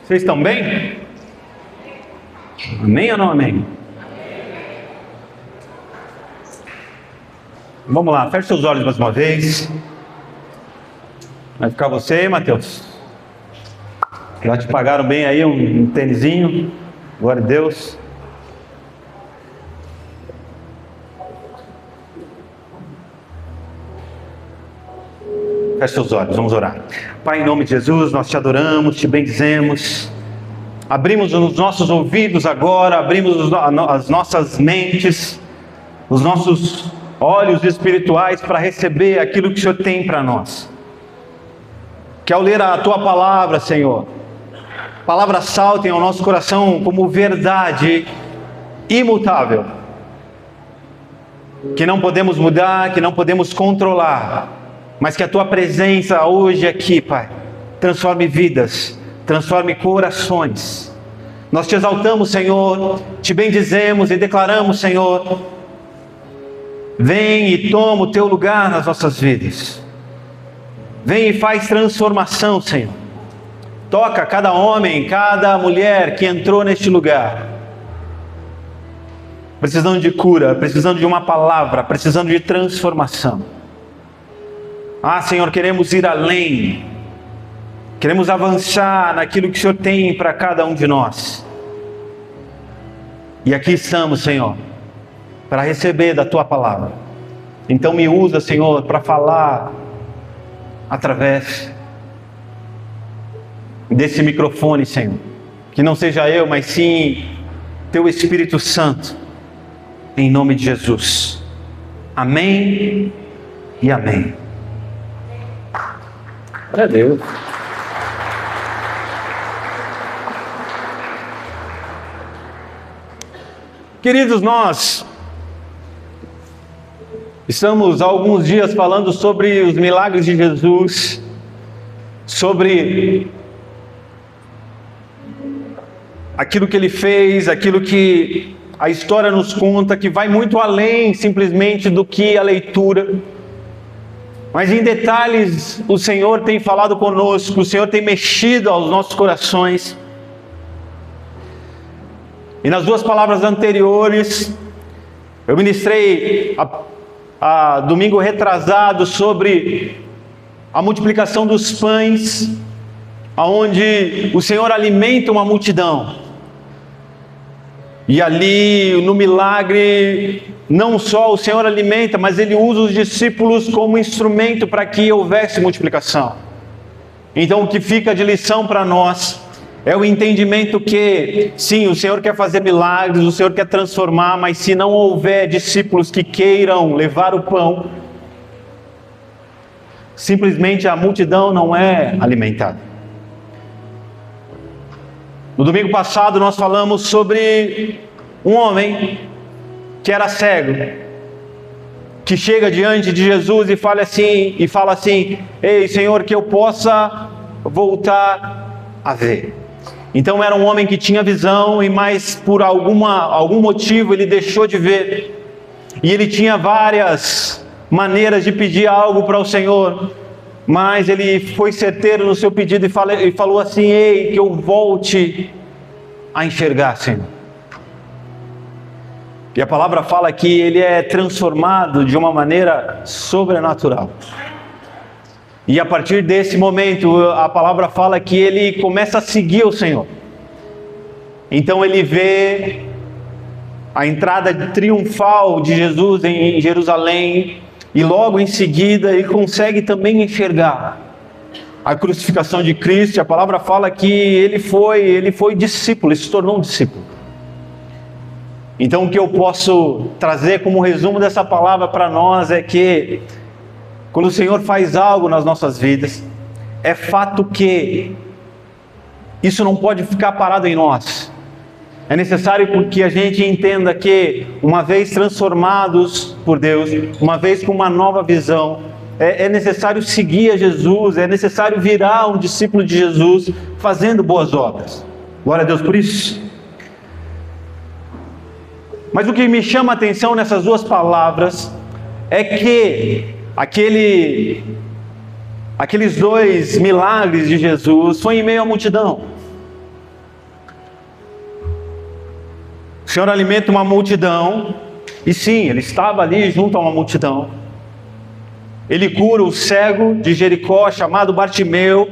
Vocês estão bem? Amém ou não amém? Vamos lá, feche seus olhos mais uma vez. Vai ficar você, Mateus. Já te pagaram bem aí um tênisinho. Glória a Deus. Feche seus olhos, vamos orar. Pai, em nome de Jesus, nós te adoramos, te bendizemos. Abrimos os nossos ouvidos agora, abrimos as nossas mentes, os nossos olhos espirituais para receber aquilo que o Senhor tem para nós. Que ao ler a Tua palavra, Senhor, palavras saltem ao nosso coração como verdade imutável, que não podemos mudar, que não podemos controlar, mas que a Tua presença hoje aqui, Pai, transforme vidas, transforme corações. Nós te exaltamos, Senhor, te bendizemos e declaramos, Senhor, vem e toma o Teu lugar nas nossas vidas. Vem e faz transformação, Senhor. Toca cada homem, cada mulher que entrou neste lugar, precisando de cura, precisando de uma palavra, precisando de transformação. Ah, Senhor, queremos ir além, queremos avançar naquilo que o Senhor tem para cada um de nós. E aqui estamos, Senhor, para receber da Tua palavra. Então me usa, Senhor, para falar através desse microfone, Senhor. Que não seja eu, mas sim Teu Espírito Santo, em nome de Jesus. Amém e amém. Glória a Deus. Queridos, nós estamos há alguns dias falando sobre os milagres de Jesus, sobre aquilo que Ele fez, aquilo que a história nos conta, que vai muito além simplesmente do que a leitura. Mas em detalhes o Senhor tem falado conosco, o Senhor tem mexido aos nossos corações. E nas duas palavras anteriores, eu ministrei a domingo retrasado sobre a multiplicação dos pães, aonde o Senhor alimenta uma multidão. E ali, no milagre, não só o Senhor alimenta, mas Ele usa os discípulos como instrumento para que houvesse multiplicação. Então o que fica de lição para nós é o entendimento que, sim, o Senhor quer fazer milagres, o Senhor quer transformar, mas se não houver discípulos que queiram levar o pão, simplesmente a multidão não é alimentada. No domingo passado nós falamos sobre um homem que era cego, que chega diante de Jesus e fala assim: ei, Senhor, que eu possa voltar a ver. Então era um homem que tinha visão, mas por algum motivo ele deixou de ver. E ele tinha várias maneiras de pedir algo para o Senhor, mas ele foi certeiro no seu pedido e falou assim: ei, que eu volte a enxergar, Senhor. E a palavra fala que ele é transformado de uma maneira sobrenatural. E a partir desse momento, a palavra fala que ele começa a seguir o Senhor. Então ele vê a entrada triunfal de Jesus em Jerusalém, e logo em seguida ele consegue também enxergar a crucificação de Cristo. A palavra fala que ele foi discípulo, ele se tornou um discípulo. Então o que eu posso trazer como resumo dessa palavra para nós é que quando o Senhor faz algo nas nossas vidas, é fato que isso não pode ficar parado em nós. É necessário que a gente entenda que, uma vez transformados por Deus, uma vez com uma nova visão, é necessário seguir a Jesus, é necessário virar um discípulo de Jesus fazendo boas obras. Glória a Deus por isso. Mas o que me chama a atenção nessas duas palavras é que aqueles dois milagres de Jesus foi em meio à multidão. O Senhor alimenta uma multidão, e sim, Ele estava ali junto a uma multidão. Ele cura o cego de Jericó, chamado Bartimeu,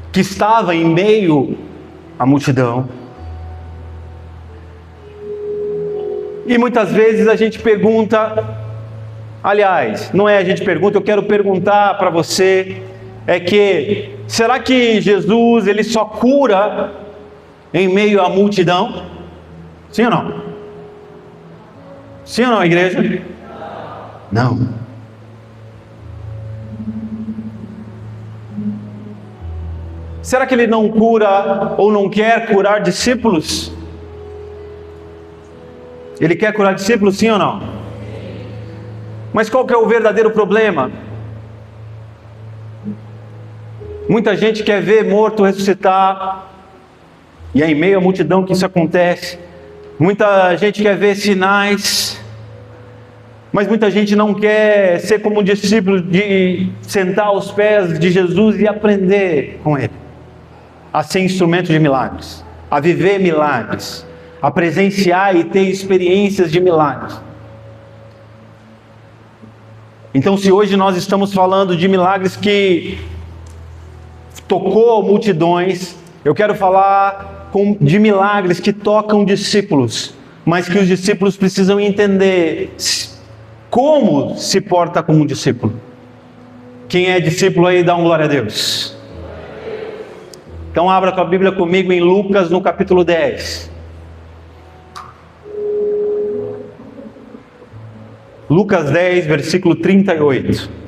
que estava em meio à multidão. E muitas vezes a gente pergunta, aliás, não é a gente pergunta, eu quero perguntar para você, será que Jesus, Ele só cura em meio à multidão? Sim ou não? Sim ou não, igreja? Não. Será que Ele não cura ou não quer curar discípulos? Ele quer curar discípulos, sim ou não? Mas qual que é o verdadeiro problema? Muita gente quer ver morto ressuscitar, e é em meio à multidão que isso acontece. Muita gente quer ver sinais, mas muita gente não quer ser como um discípulo, de sentar aos pés de Jesus e aprender com Ele, a ser instrumento de milagres, a viver milagres, a presenciar e ter experiências de milagres. Então, se hoje nós estamos falando de milagres que tocou multidões, eu quero falar de milagres que tocam discípulos, mas que os discípulos precisam entender como se porta como um discípulo. Quem é discípulo aí, dá um glória a Deus. Então abra tua Bíblia comigo em Lucas, no capítulo 10. Lucas 10, versículo 38.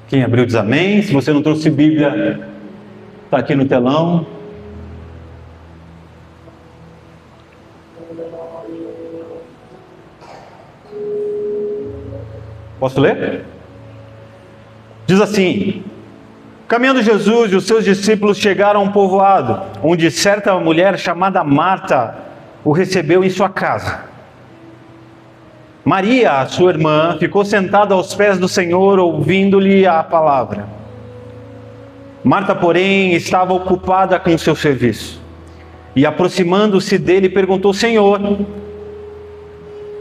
Quem abriu diz amém. Se você não trouxe Bíblia, está aqui no telão. Posso ler? Diz assim: caminhando Jesus e os seus discípulos chegaram a um povoado, onde certa mulher chamada Marta o recebeu em sua casa. Maria, a sua irmã, ficou sentada aos pés do Senhor, ouvindo-lhe a palavra. Marta, porém, estava ocupada com o seu serviço. E aproximando-se dele, perguntou: Senhor,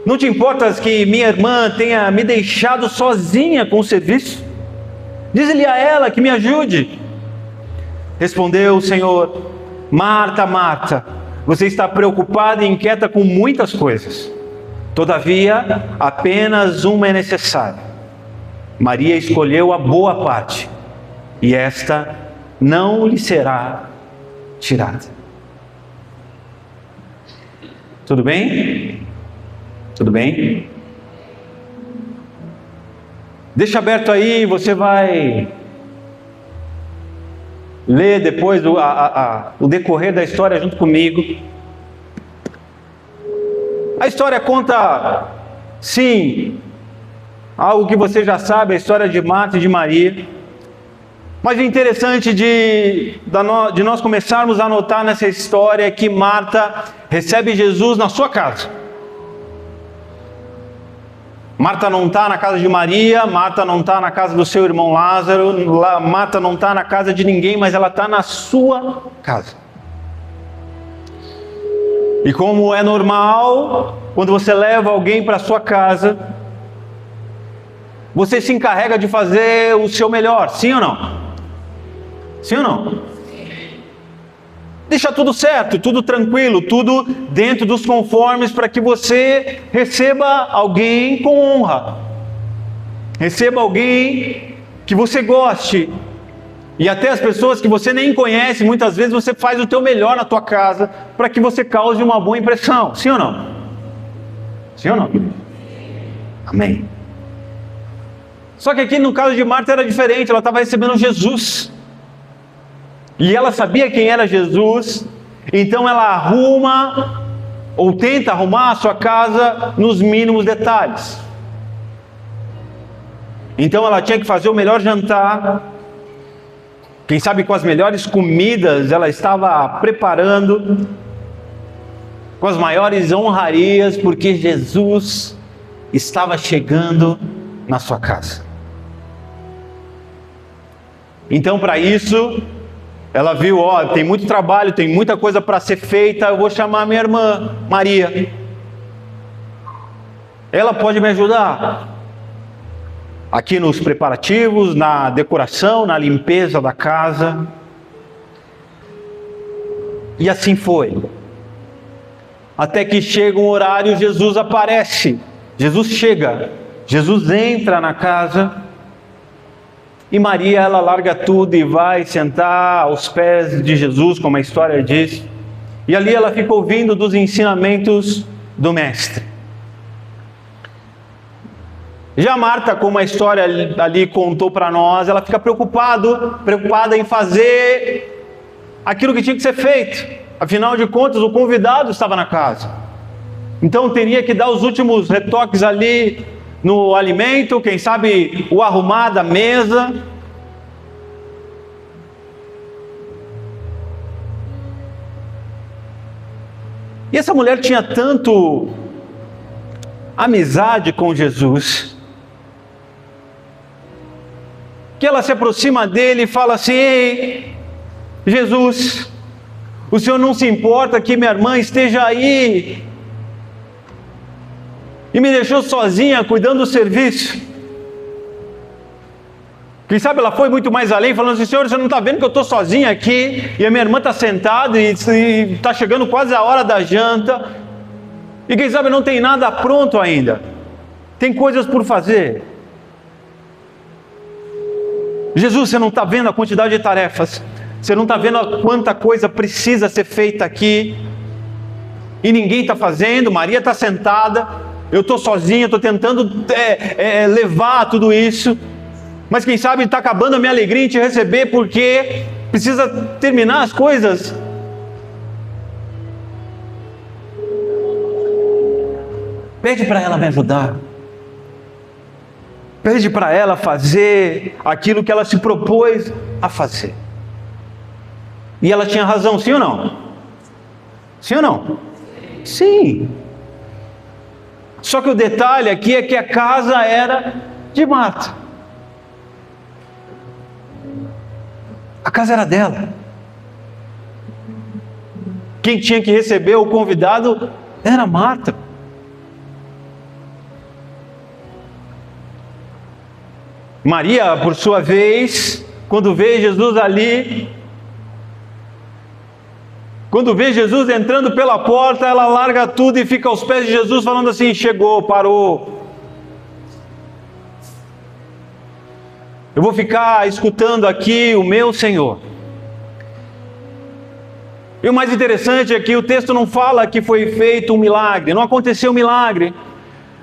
não te importas que minha irmã tenha me deixado sozinha com o serviço? Dize-lhe a ela que me ajude. Respondeu o Senhor: Marta, Marta, você está preocupada e inquieta com muitas coisas. Todavia, apenas uma é necessária. Maria escolheu a boa parte, e esta não lhe será tirada. Tudo bem? Tudo bem? Deixa aberto aí, você vai ler depois o decorrer da história junto comigo. A história conta, sim, algo que você já sabe, a história de Marta e de Maria. Mas o interessante de nós começarmos a notar nessa história é que Marta recebe Jesus na sua casa. Marta não está na casa de Maria, Marta não está na casa do seu irmão Lázaro, Marta não está na casa de ninguém, mas ela está na sua casa. E como é normal, quando você leva alguém para a sua casa, você se encarrega de fazer o seu melhor, sim ou não? Sim ou não? Deixa tudo certo, tudo tranquilo, tudo dentro dos conformes para que você receba alguém com honra. Receba alguém que você goste. E até as pessoas que você nem conhece, muitas vezes você faz o teu melhor na tua casa para que você cause uma boa impressão. Sim ou não? Sim ou não? Amém. Só que aqui no caso de Marta era diferente, ela estava recebendo Jesus. E ela sabia quem era Jesus, então ela arruma, ou tenta arrumar a sua casa nos mínimos detalhes. Então ela tinha que fazer o melhor jantar, quem sabe com as melhores comidas ela estava preparando, com as maiores honrarias, porque Jesus estava chegando na sua casa. Então, para isso, ela viu, tem muito trabalho, tem muita coisa para ser feita, eu vou chamar minha irmã Maria. Ela pode me ajudar aqui nos preparativos, na decoração, na limpeza da casa. E assim foi. Até que chega um horário, Jesus aparece. Jesus chega. Jesus entra na casa. E Maria, ela larga tudo e vai sentar aos pés de Jesus, como a história diz. E ali ela fica ouvindo dos ensinamentos do Mestre. Já Marta, como a história ali contou para nós, ela fica preocupada em fazer aquilo que tinha que ser feito. Afinal de contas, o convidado estava na casa. Então teria que dar os últimos retoques ali no alimento, quem sabe o arrumar da mesa. E essa mulher tinha tanto amizade com Jesus, que ela se aproxima dele e fala assim: ei, Jesus, o Senhor não se importa que minha irmã esteja aí e me deixou sozinha cuidando do serviço? Quem sabe ela foi muito mais além, falando assim: Senhor, você não está vendo que eu estou sozinha aqui e a minha irmã está sentada e está chegando quase a hora da janta, e quem sabe não tem nada pronto ainda, tem coisas por fazer. Jesus, você não está vendo a quantidade de tarefas, você não está vendo quanta coisa precisa ser feita aqui, e ninguém está fazendo. Maria está sentada, eu estou sozinha, estou tentando levar tudo isso, mas quem sabe está acabando a minha alegria em te receber, porque precisa terminar as coisas. Pede para ela me ajudar. Pede para ela fazer aquilo que ela se propôs a fazer. E ela tinha razão, sim ou não? Sim ou não? Sim. Só que o detalhe aqui é que a casa era de Marta. A casa era dela. Quem tinha que receber o convidado era Marta. Maria, por sua vez, quando vê Jesus ali, quando vê Jesus entrando pela porta, ela larga tudo e fica aos pés de Jesus, falando assim: chegou, parou. Eu vou ficar escutando aqui o meu Senhor. E o mais interessante é que o texto não fala que foi feito um milagre. Não aconteceu milagre,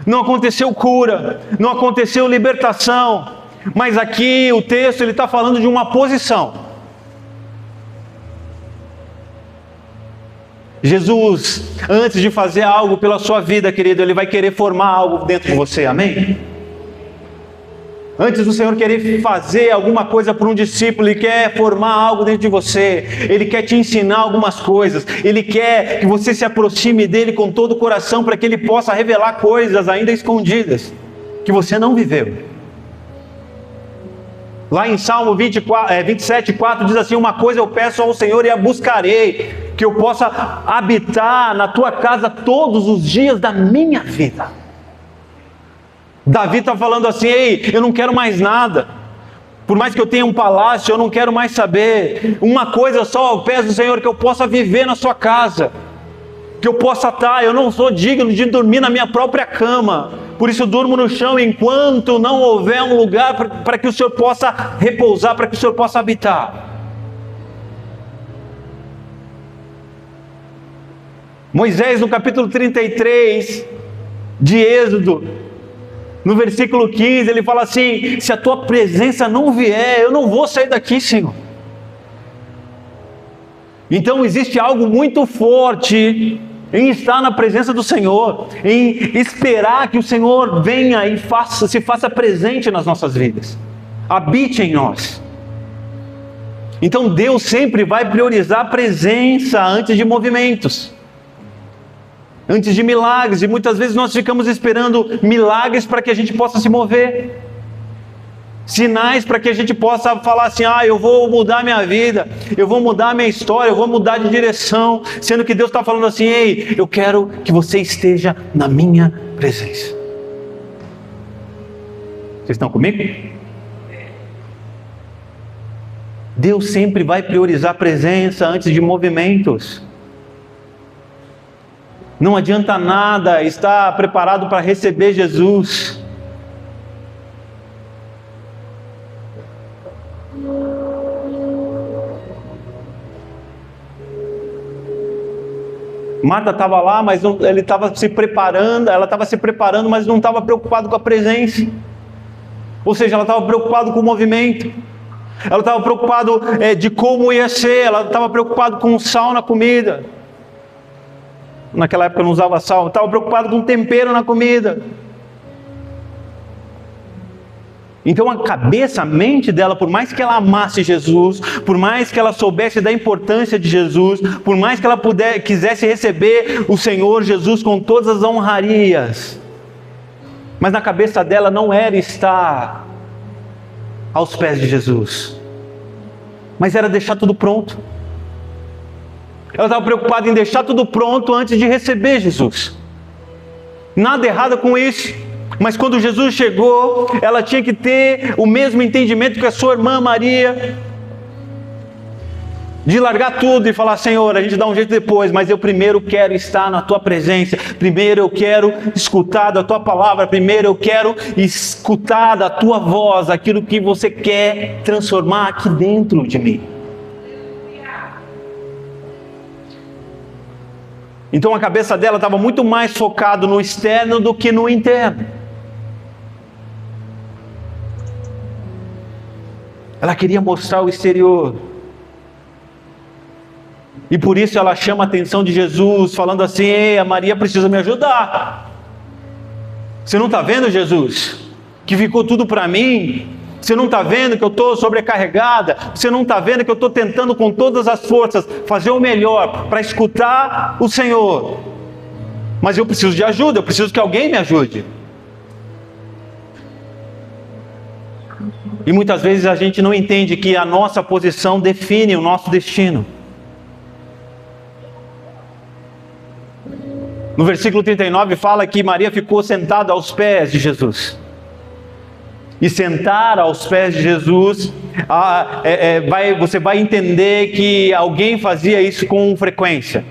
não aconteceu cura, não aconteceu libertação. Mas aqui o texto está falando de uma posição. Jesus, antes de fazer algo pela sua vida, querido, Ele vai querer formar algo dentro de você, amém? Antes do Senhor querer fazer alguma coisa para um discípulo, Ele quer formar algo dentro de você. Ele quer te ensinar algumas coisas. Ele quer que você se aproxime dEle com todo o coração, para que Ele possa revelar coisas ainda escondidas, que você não viveu. Lá em Salmo 27,4 diz assim: uma coisa eu peço ao Senhor e a buscarei, que eu possa habitar na tua casa todos os dias da minha vida. Davi está falando assim: ei, eu não quero mais nada. Por mais que eu tenha um palácio, eu não quero mais saber. Uma coisa só eu peço ao Senhor, que eu possa viver na sua casa, que eu possa estar. Eu não sou digno de dormir na minha própria cama, por isso eu durmo no chão enquanto não houver um lugar para que o Senhor possa repousar, para que o Senhor possa habitar. Moisés, no capítulo 33 de Êxodo, no versículo 15, ele fala assim: se a tua presença não vier, eu não vou sair daqui, Senhor. Então existe algo muito forte em estar na presença do Senhor, em esperar que o Senhor venha e se faça presente nas nossas vidas, habite em nós. Então Deus sempre vai priorizar a presença antes de movimentos. antes de milagres, e muitas vezes nós ficamos esperando milagres para que a gente possa se mover, sinais para que a gente possa falar assim: eu vou mudar minha vida, eu vou mudar minha história, eu vou mudar de direção, sendo que Deus está falando assim: ei, eu quero que você esteja na minha presença. Vocês estão comigo? Deus sempre vai priorizar a presença antes de movimentos. Não adianta nada estar preparado para receber Jesus. Marta estava lá, mas ele estava se preparando, ela estava se preparando, mas não estava preocupada com a presença. Ou seja, ela estava preocupada com o movimento. Ela estava preocupada de como ia ser, ela estava preocupada com o sal na comida. Naquela época não usava sal, estava preocupada com o tempero na comida. Então a mente dela, por mais que ela amasse Jesus, por mais que ela soubesse da importância de Jesus, por mais que ela quisesse receber o Senhor Jesus com todas as honrarias, mas na cabeça dela não era estar aos pés de Jesus, mas era deixar tudo pronto. Ela estava preocupada em deixar tudo pronto antes de receber Jesus. Nada errado com isso. Mas quando Jesus chegou, ela tinha que ter o mesmo entendimento que a sua irmã Maria, de largar tudo e falar: Senhor, a gente dá um jeito depois, mas eu primeiro quero estar na Tua presença, primeiro eu quero escutar da Tua palavra, primeiro eu quero escutar da Tua voz, aquilo que Você quer transformar aqui dentro de mim. Então a cabeça dela estava muito mais focada no externo do que no interno. Ela queria mostrar o exterior. E por isso ela chama a atenção de Jesus, falando assim: ei, a Maria precisa me ajudar. Você não está vendo, Jesus, que ficou tudo para mim? Você não está vendo que eu estou sobrecarregada? Você não está vendo que eu estou tentando com todas as forças fazer o melhor para escutar o Senhor? Mas eu preciso de ajuda, eu preciso que alguém me ajude. E muitas vezes a gente não entende que a nossa posição define o nosso destino. No versículo 39 fala que Maria ficou sentada aos pés de Jesus. E sentar aos pés de Jesus, você vai entender que alguém fazia isso com frequência.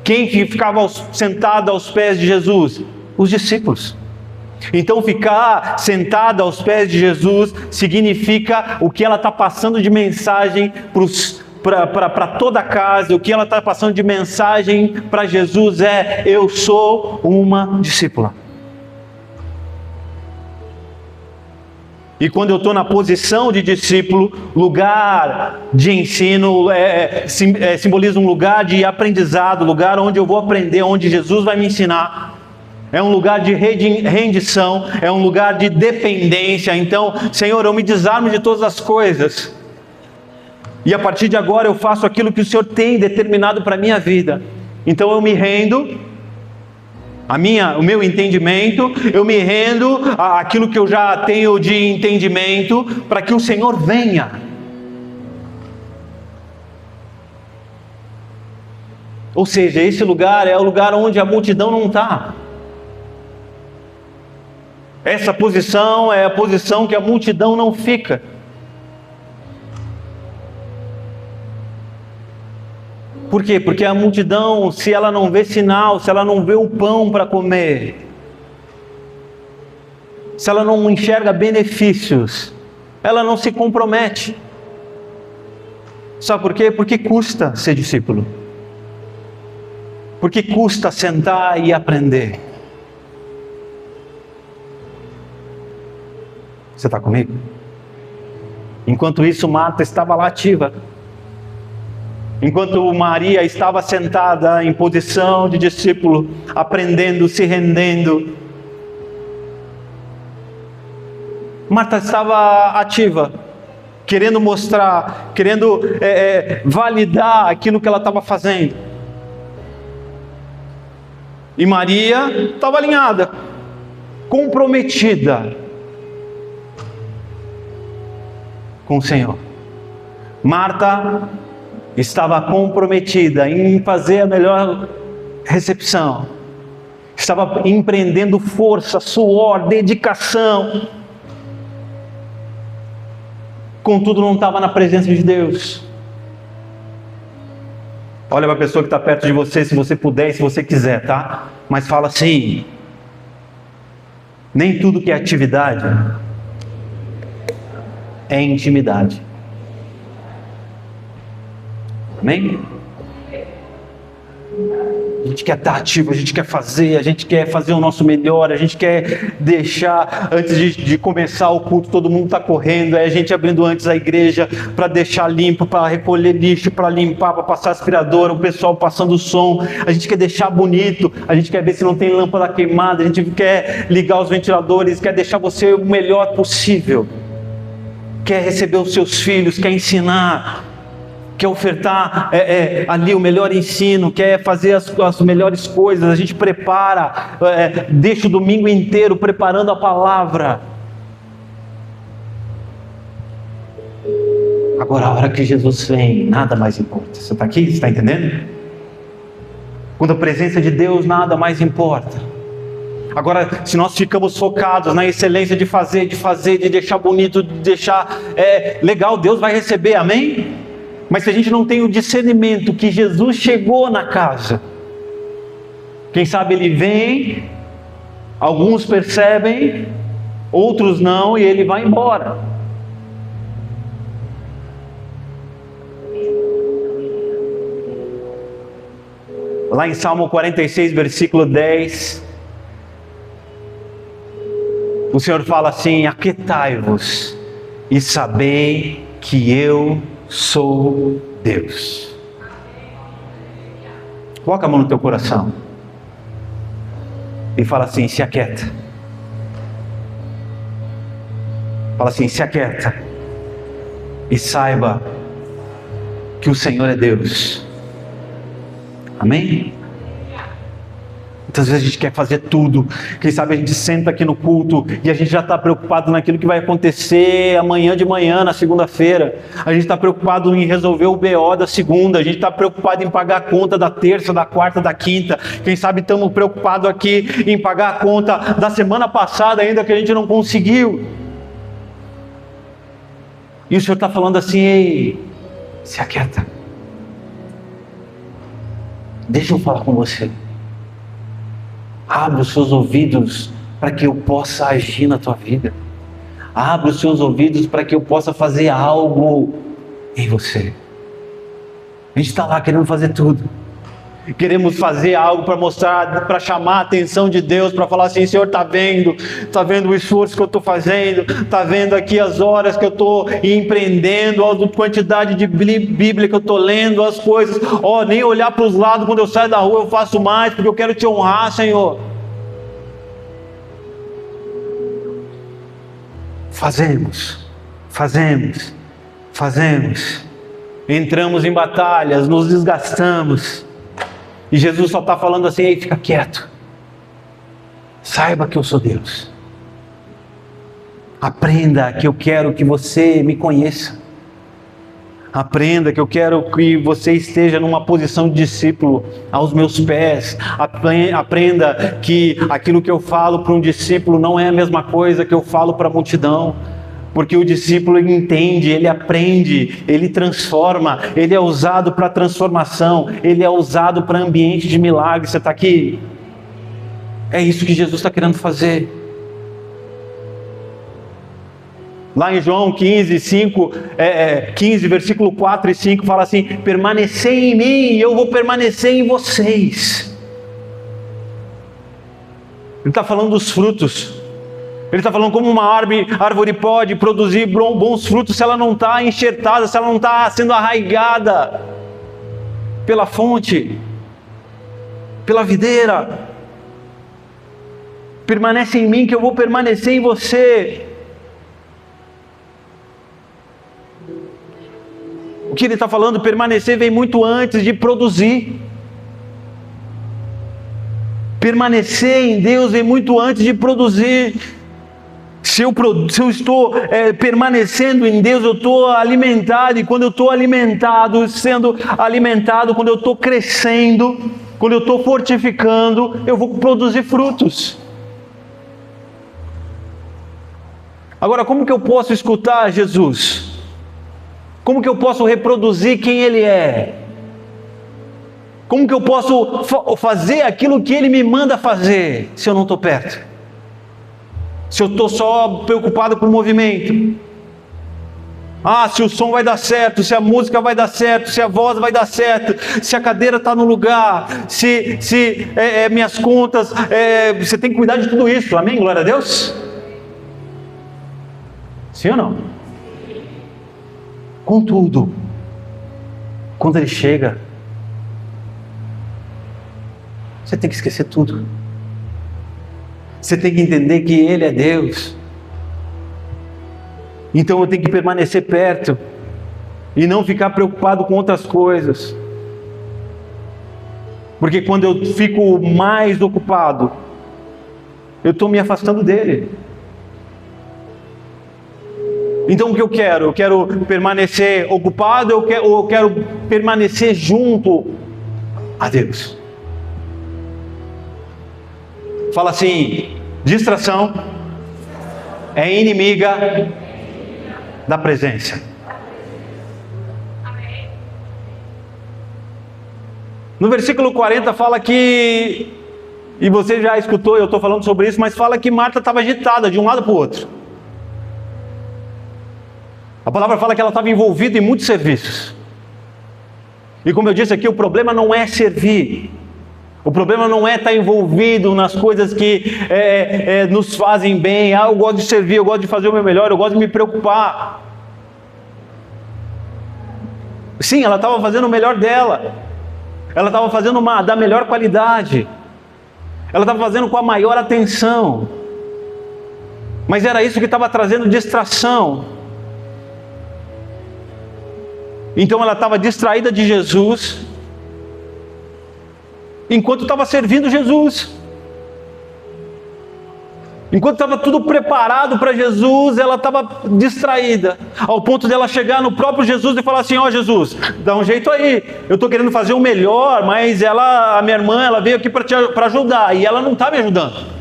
Quem que ficava sentado aos pés de Jesus? Os discípulos. Então ficar sentada aos pés de Jesus significa o que ela está passando de mensagem para toda a casa. O que ela está passando de mensagem para Jesus é: eu sou uma discípula. E quando eu estou na posição de discípulo, lugar de ensino, simboliza um lugar de aprendizado, lugar onde eu vou aprender, onde Jesus vai me ensinar. É um lugar de rendição, é um lugar de dependência. Então, Senhor, eu me desarmo de todas as coisas. E a partir de agora eu faço aquilo que o Senhor tem determinado para a minha vida. Então eu me rendo, o meu entendimento, eu me rendo àquilo que eu já tenho de entendimento, para que o Senhor venha. Ou seja, esse lugar é o lugar onde a multidão não está. Essa posição é a posição que a multidão não fica. Por quê? Porque a multidão, se ela não vê sinal, se ela não vê o pão para comer, se ela não enxerga benefícios, ela não se compromete. Sabe por quê? Porque custa ser discípulo. Porque custa sentar e aprender. Você está comigo? Enquanto isso, Marta estava lá ativa. Enquanto Maria estava sentada em posição de discípulo, aprendendo, se rendendo, Marta estava ativa, querendo mostrar, querendo validar aquilo que ela estava fazendo. E Maria estava alinhada, comprometida com o Senhor. Marta estava comprometida em fazer a melhor recepção. Estava empreendendo força, suor, dedicação. Contudo, não estava na presença de Deus. Olha para a pessoa que está perto de você, se você puder e se você quiser, tá? Mas fala assim: nem tudo que é atividade é intimidade. Amém? A gente quer estar ativo, a gente quer fazer o nosso melhor, a gente quer deixar, antes de começar o culto, todo mundo está correndo, é a gente abrindo antes a igreja para deixar limpo, para recolher lixo, para limpar, para passar aspirador, o pessoal passando som, a gente quer deixar bonito, a gente quer ver se não tem lâmpada queimada, a gente quer ligar os ventiladores, quer deixar você o melhor possível, quer receber os seus filhos, quer ensinar, quer ofertar ali o melhor ensino, quer fazer as melhores coisas, a gente prepara, deixa o domingo inteiro preparando a palavra. Agora, a hora que Jesus vem, nada mais importa. Você está aqui? Você está entendendo? Quando a presença de Deus, nada mais importa. Agora, se nós ficamos focados na excelência de fazer, de deixar bonito, de deixar legal, Deus vai receber, amém? Mas se a gente não tem o discernimento que Jesus chegou na casa, quem sabe ele vem, alguns percebem, outros não, e ele vai embora. Lá em Salmo 46, versículo 10, o Senhor fala assim: aquietai-vos e sabei que eu sou Deus. Coloca a mão no teu coração e fala assim: se aquieta. Fala assim: se aquieta e saiba que o Senhor é Deus. Amém? Muitas vezes a gente quer fazer tudo. Quem sabe a gente senta aqui no culto e a gente já está preocupado naquilo que vai acontecer amanhã de manhã, na segunda-feira. A gente está preocupado em resolver o BO da segunda. A gente está preocupado em pagar a conta da terça, da quarta, da quinta. Quem sabe estamos preocupados aqui em pagar a conta da semana passada ainda que a gente não conseguiu. E o Senhor está falando assim: ei, se aquieta. Deixa eu falar com você. Abra os seus ouvidos para que eu possa agir na tua vida. Abra os seus ouvidos para que eu possa fazer algo em você. A gente está lá querendo fazer tudo. Queremos fazer algo para mostrar, para chamar a atenção de Deus, para falar assim: Senhor, está vendo o esforço que eu estou fazendo, está vendo aqui as horas que eu estou empreendendo, a quantidade de Bíblia que eu estou lendo, as coisas, nem olhar para os lados quando eu saio da rua eu faço mais, porque eu quero te honrar, Senhor. Fazemos, entramos em batalhas, nos desgastamos, e Jesus só está falando assim: ei, fica quieto, saiba que eu sou Deus, aprenda que eu quero que você me conheça, aprenda que eu quero que você esteja numa posição de discípulo aos meus pés, aprenda que aquilo que eu falo para um discípulo não é a mesma coisa que eu falo para a multidão. Porque o discípulo entende, ele aprende, ele transforma, ele é usado para transformação, ele é usado para ambiente de milagre. Você está aqui? É isso que Jesus está querendo fazer. Lá em João 15, versículo 4 e 5, fala assim: permanecei em mim e eu vou permanecer em vocês. Ele está falando dos frutos. Ele está falando como uma árvore pode produzir bons frutos se ela não está enxertada, se ela não está sendo arraigada pela fonte, pela videira. Permanece em mim que eu vou permanecer em você. O que ele está falando, permanecer, vem muito antes de produzir. Permanecer em Deus vem muito antes de produzir. Se eu estou permanecendo em Deus, eu estou alimentado. E quando eu estou alimentado, sendo alimentado, quando eu estou crescendo, quando eu estou fortificando, eu vou produzir frutos. Agora, como que eu posso escutar Jesus? Como que eu posso reproduzir quem Ele é? Como que eu posso fazer aquilo que Ele me manda fazer, se eu não estou perto? Se eu estou só preocupado com o movimento? Se o som vai dar certo, se a música vai dar certo, se a voz vai dar certo, se a cadeira está no lugar, se minhas contas... você tem que cuidar de tudo isso, amém? Glória a Deus? Sim ou não? Contudo, quando Ele chega, você tem que esquecer tudo. Você tem que entender que Ele é Deus. Então eu tenho que permanecer perto e não ficar preocupado com outras coisas. Porque quando eu fico mais ocupado, eu estou me afastando dEle. Então o que eu quero? Eu quero permanecer ocupado ou eu quero permanecer junto a Deus? Fala assim: distração é inimiga da presença. No versículo 40 fala que, e você já escutou, eu estou falando sobre isso, mas fala que Marta estava agitada de um lado para o outro. A palavra fala que ela estava envolvida em muitos serviços. E como eu disse aqui, o problema não é servir. O problema não é estar envolvido nas coisas que nos fazem bem. Eu gosto de servir, eu gosto de fazer o meu melhor, eu gosto de me preocupar. Sim, ela estava fazendo o melhor dela. Ela estava fazendo da melhor qualidade. Ela estava fazendo com a maior atenção. Mas era isso que estava trazendo distração. Então ela estava distraída de Jesus, enquanto estava servindo Jesus. Enquanto estava tudo preparado para Jesus, ela estava distraída, ao ponto de ela chegar no próprio Jesus e falar assim: Jesus, dá um jeito aí, eu estou querendo fazer o melhor, mas a minha irmã, ela veio aqui para ajudar, e ela não está me ajudando.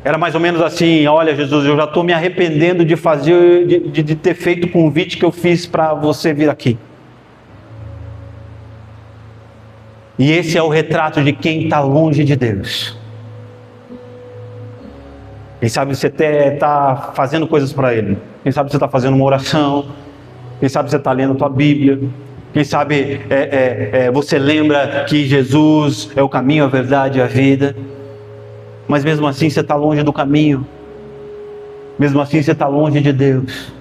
Era mais ou menos assim: olha, Jesus, eu já estou me arrependendo de ter feito o convite que eu fiz para você vir aqui. E esse é o retrato de quem está longe de Deus. Quem sabe você está fazendo coisas para Ele. Quem sabe você está fazendo uma oração. Quem sabe você está lendo a tua Bíblia. Quem sabe você lembra que Jesus é o caminho, a verdade e a vida. Mas mesmo assim você está longe do caminho. Mesmo assim você está longe de Deus.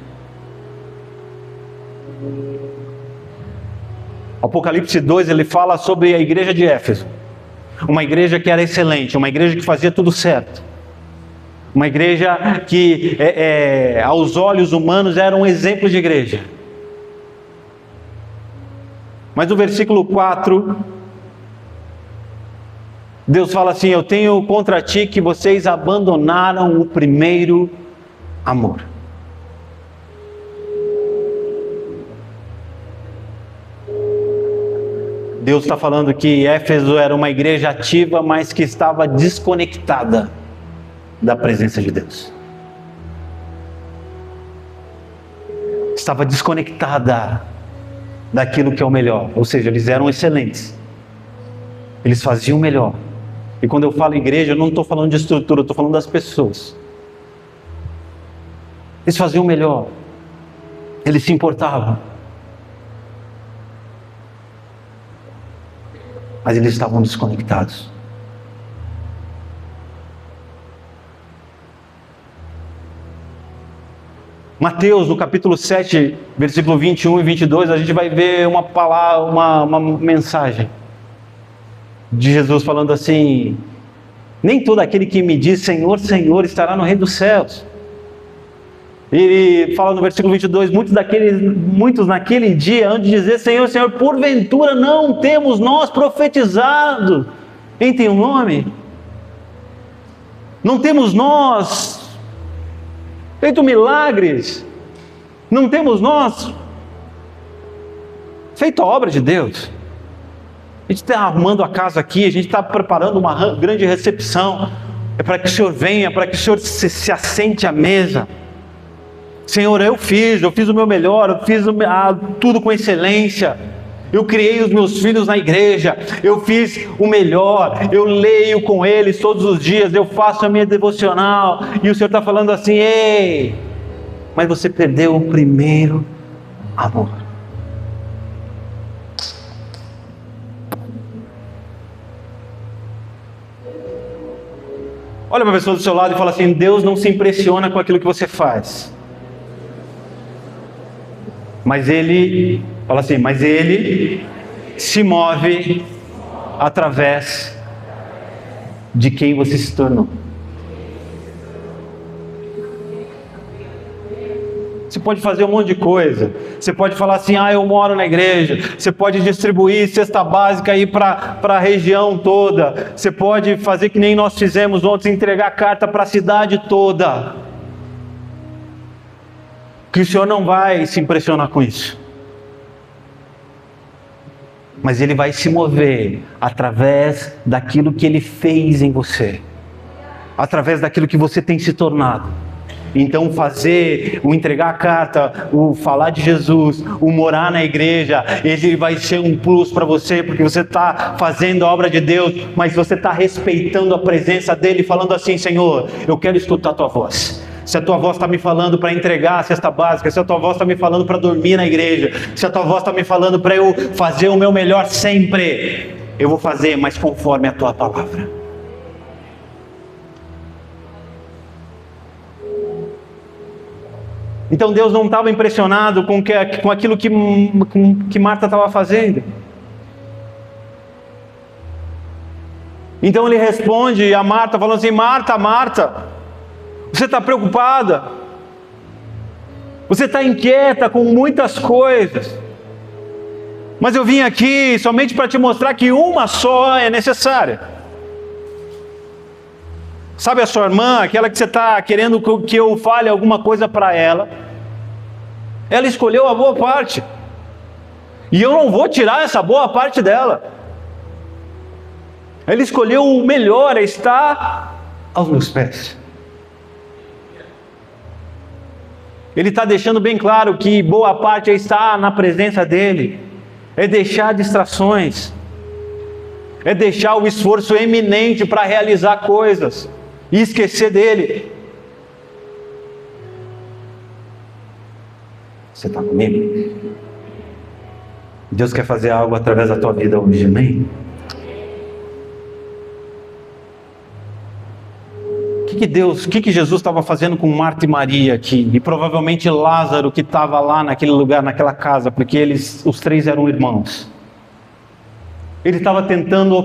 Apocalipse 2, ele fala sobre a igreja de Éfeso. Uma igreja que era excelente, uma igreja que fazia tudo certo. Uma igreja que aos olhos humanos era um exemplo de igreja. Mas no versículo 4... Deus fala assim: eu tenho contra ti que vocês abandonaram o primeiro amor. Deus está falando que Éfeso era uma igreja ativa, mas que estava desconectada da presença de Deus. Estava desconectada daquilo que é o melhor. Ou seja, eles eram excelentes. Eles faziam o melhor. E quando eu falo igreja, eu não estou falando de estrutura, eu estou falando das pessoas. Eles faziam o melhor. Eles se importavam. Mas eles estavam desconectados. Mateus, no capítulo 7, versículo 21 e 22, a gente vai ver uma palavra, uma mensagem de Jesus falando assim: nem todo aquele que me diz Senhor, Senhor estará no reino dos céus, Ele fala no versículo 22, muitos naquele dia, antes de dizer, Senhor, Senhor, porventura não temos nós profetizado em teu nome? Não temos nós feito milagres? Não temos nós feito a obra de Deus? A gente está arrumando a casa aqui, a gente está preparando uma grande recepção, é para que o Senhor venha, para que o Senhor se assente à mesa. Senhor, eu fiz o meu melhor, eu fiz tudo com excelência, eu criei os meus filhos na igreja, eu fiz o melhor, eu leio com eles todos os dias, eu faço a minha devocional, e o Senhor está falando assim, ei, mas você perdeu o primeiro amor. Olha para a pessoa do seu lado e fala assim, Deus não se impressiona com aquilo que você faz. Mas Ele se move através de quem você se tornou. Você pode fazer um monte de coisa. Você pode falar assim, eu moro na igreja. Você pode distribuir cesta básica aí para a região toda. Você pode fazer que nem nós fizemos ontem, entregar carta para a cidade toda. Que o Senhor não vai se impressionar com isso. Mas Ele vai se mover através daquilo que Ele fez em você. Através daquilo que você tem se tornado. Então o entregar a carta, o falar de Jesus, o morar na igreja, ele vai ser um plus para você, porque você está fazendo a obra de Deus, mas você está respeitando a presença dEle, falando assim, Senhor, eu quero escutar a Tua voz. Se a Tua voz está me falando para entregar a cesta básica, se a Tua voz está me falando para dormir na igreja, se a Tua voz está me falando para eu fazer o meu melhor sempre, eu vou fazer, mas conforme a Tua palavra. Então Deus não estava impressionado com aquilo que Marta estava fazendo. Então Ele responde a Marta falando assim, Marta, Marta, você está preocupada, você está inquieta com muitas coisas, mas eu vim aqui somente para te mostrar que uma só é necessária. Sabe a sua irmã, aquela que você está querendo que eu fale alguma coisa para ela? Ela escolheu a boa parte, e eu não vou tirar essa boa parte dela. Ela escolheu o melhor, estar aos meus pés. Ele está deixando bem claro que boa parte é estar na presença dEle, é deixar distrações, é deixar o esforço eminente para realizar coisas e esquecer dEle. Você está comigo? Deus quer fazer algo através da tua vida hoje, amém? O que Jesus estava fazendo com Marta e Maria aqui? E provavelmente Lázaro, que estava lá naquele lugar, naquela casa, porque os três eram irmãos. Ele estava tentando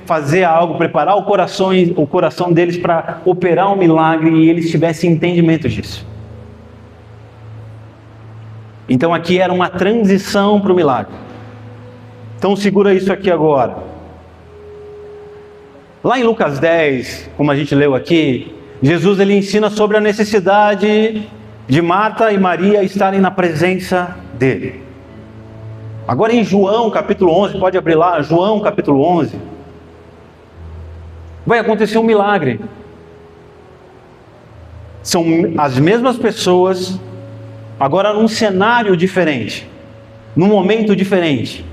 fazer algo, preparar o coração deles para operar um milagre, e eles tivessem entendimento disso. Então aqui era uma transição para o milagre. Então segura isso aqui agora. Lá em Lucas 10, como a gente leu aqui, Jesus ele ensina sobre a necessidade de Marta e Maria estarem na presença dele. Agora em João capítulo 11, pode abrir lá, João capítulo 11, vai acontecer um milagre. São as mesmas pessoas, agora num cenário diferente, num momento diferente.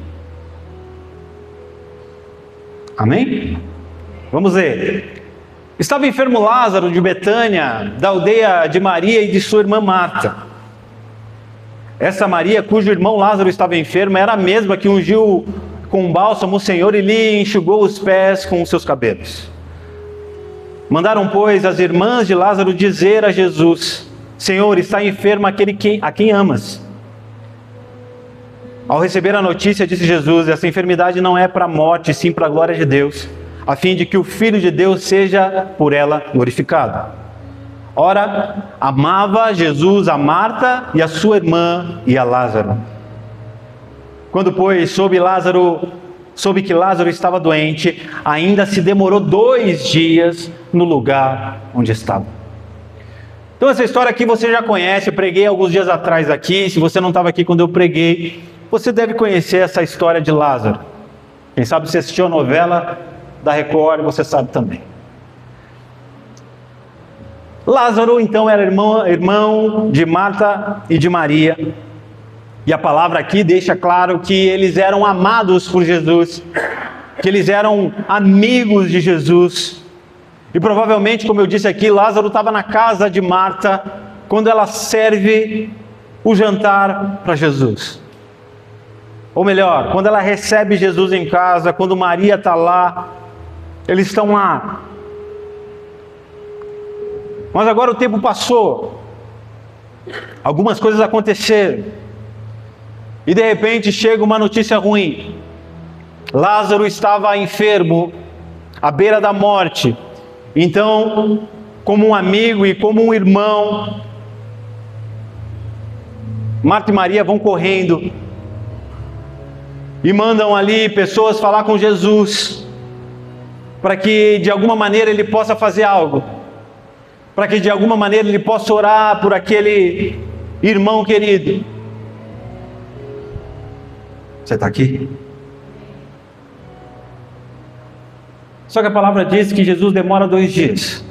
Amém? Vamos ver. Estava enfermo Lázaro de Betânia, da aldeia de Maria e de sua irmã Marta. Essa Maria, cujo irmão Lázaro estava enfermo, era a mesma que ungiu com bálsamo o Senhor e lhe enxugou os pés com os seus cabelos. Mandaram, pois, as irmãs de Lázaro dizer a Jesus: Senhor, está enfermo aquele a quem amas. Ao receber a notícia, disse Jesus: essa enfermidade não é para a morte, sim para a glória de Deus, a fim de que o Filho de Deus seja por ela glorificado. Ora, amava Jesus a Marta e a sua irmã e a Lázaro. Quando, pois, soube que Lázaro estava doente, ainda se demorou 2 dias no lugar onde estava. Então essa história aqui você já conhece, eu preguei alguns dias atrás aqui. Se você não estava aqui quando eu preguei, você deve conhecer essa história de Lázaro. Quem sabe você assistiu a novela da Record, você sabe também. Lázaro então era irmão de Marta e de Maria. E a palavra aqui deixa claro que eles eram amados por Jesus, que eles eram amigos de Jesus. E provavelmente, como eu disse aqui, Lázaro estava na casa de Marta quando ela serve o jantar para Jesus. Ou melhor, quando ela recebe Jesus em casa, quando Maria está lá, eles estão lá. Mas agora o tempo passou, algumas coisas aconteceram, e de repente chega uma notícia ruim. Lázaro estava enfermo, à beira da morte. Então, como um amigo e como um irmão, Marta e Maria vão correndo e mandam ali pessoas falar com Jesus, para que de alguma maneira ele possa fazer algo, para que de alguma maneira ele possa orar por aquele irmão querido. Você está aqui? Só que a palavra diz que Jesus demora 2 dias.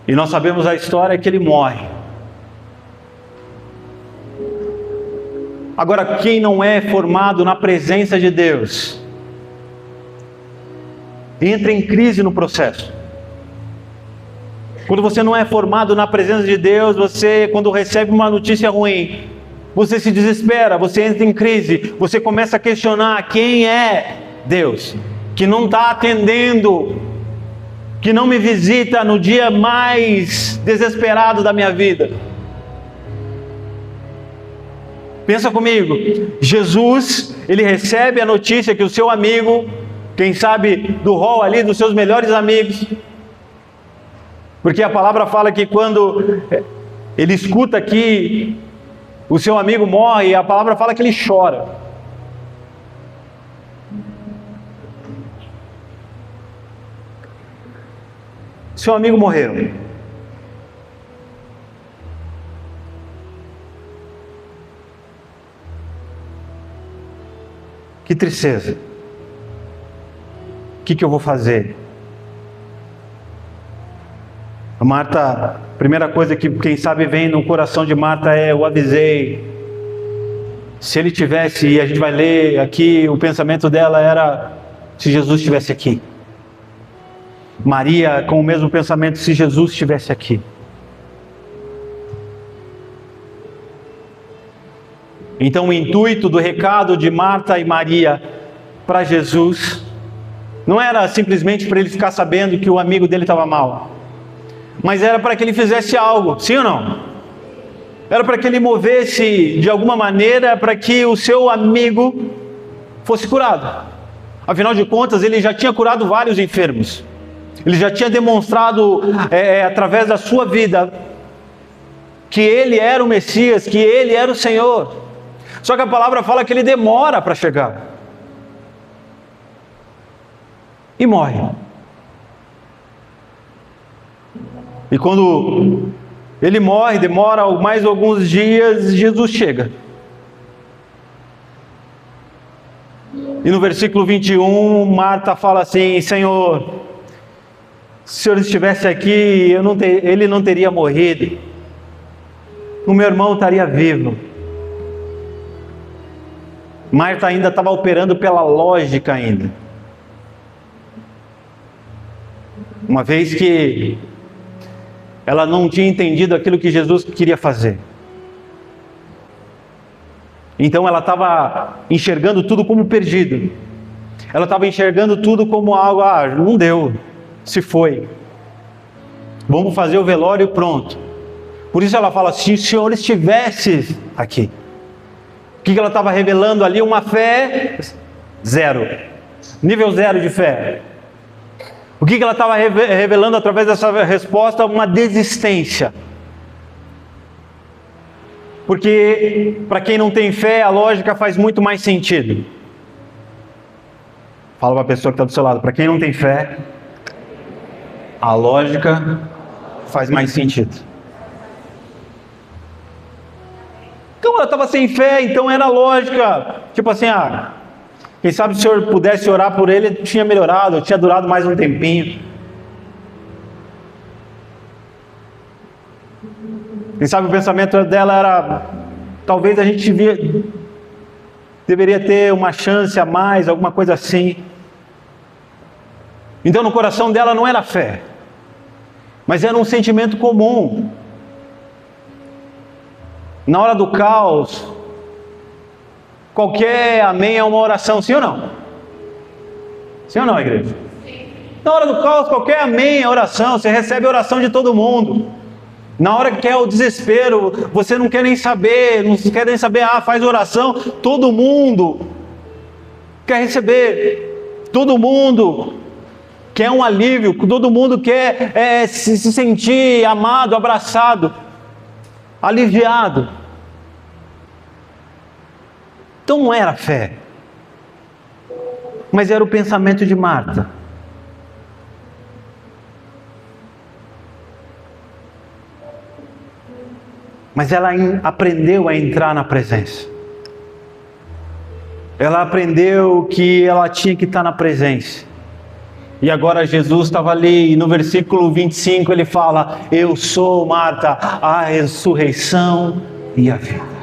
E nós sabemos a história que ele morre. Agora, quem não é formado na presença de Deus, entra em crise no processo. Quando você não é formado na presença de Deus, você, quando recebe uma notícia ruim, você se desespera, você entra em crise, você começa a questionar quem é Deus, que não está atendendo, que não me visita no dia mais desesperado da minha vida. Pensa comigo, Jesus, ele recebe a notícia que o seu amigo, quem sabe do rol ali dos seus melhores amigos, porque a palavra fala que quando ele escuta que o seu amigo morre, a palavra fala que ele chora. Seu amigo morreu. Que tristeza. O que eu vou fazer? A Marta, a primeira coisa que quem sabe vem no coração de Marta é: eu avisei. Se ele tivesse, e a gente vai ler aqui, o pensamento dela era: se Jesus estivesse aqui. Maria com o mesmo pensamento: se Jesus estivesse aqui. Então o intuito do recado de Marta e Maria para Jesus não era simplesmente para ele ficar sabendo que o amigo dele estava mal, mas era para que ele fizesse algo, sim ou não? Era para que ele movesse de alguma maneira para que o seu amigo fosse curado. Afinal de contas, ele já tinha curado vários enfermos. Ele já tinha demonstrado através da sua vida que ele era o Messias, que ele era o Senhor. Só que a palavra fala que ele demora para chegar. E morre. E quando ele morre, demora mais alguns dias, Jesus chega. E no versículo 21, Marta fala assim: Senhor, se o Senhor estivesse aqui, ele não teria morrido. O meu irmão estaria vivo. Marta ainda estava operando pela lógica ainda. Uma vez que ela não tinha entendido aquilo que Jesus queria fazer. Então ela estava enxergando tudo como perdido. Ela estava enxergando tudo como algo: não deu, se foi. Vamos fazer o velório e pronto. Por isso ela fala: se o Senhor estivesse aqui. O que ela estava revelando ali? Uma fé zero. Nível 0 de fé. O que ela estava revelando através dessa resposta? Uma desistência. Porque para quem não tem fé, a lógica faz muito mais sentido. Fala para a pessoa que está do seu lado, para quem não tem fé, a lógica faz mais sentido. Então ela estava sem fé, então era lógica. Tipo assim, quem sabe se o senhor pudesse orar por ele, tinha melhorado, tinha durado mais um tempinho. Quem sabe o pensamento dela era, talvez a gente deveria ter uma chance a mais, alguma coisa assim. Então no coração dela não era fé, mas era um sentimento comum. Na hora do caos, qualquer amém é uma oração, sim ou não? Sim ou não, igreja? Na hora do caos, qualquer amém é oração, você recebe a oração de todo mundo. Na hora que é o desespero, você não quer nem saber, faz oração, todo mundo quer receber, todo mundo quer um alívio, todo mundo quer se sentir amado, abraçado, aliviado. Então não era fé, mas era o pensamento de Marta. Mas ela aprendeu a entrar na presença. Ela aprendeu que ela tinha que estar na presença. E agora Jesus estava ali, e no versículo 25 ele fala: eu sou, Marta, a ressurreição e a vida.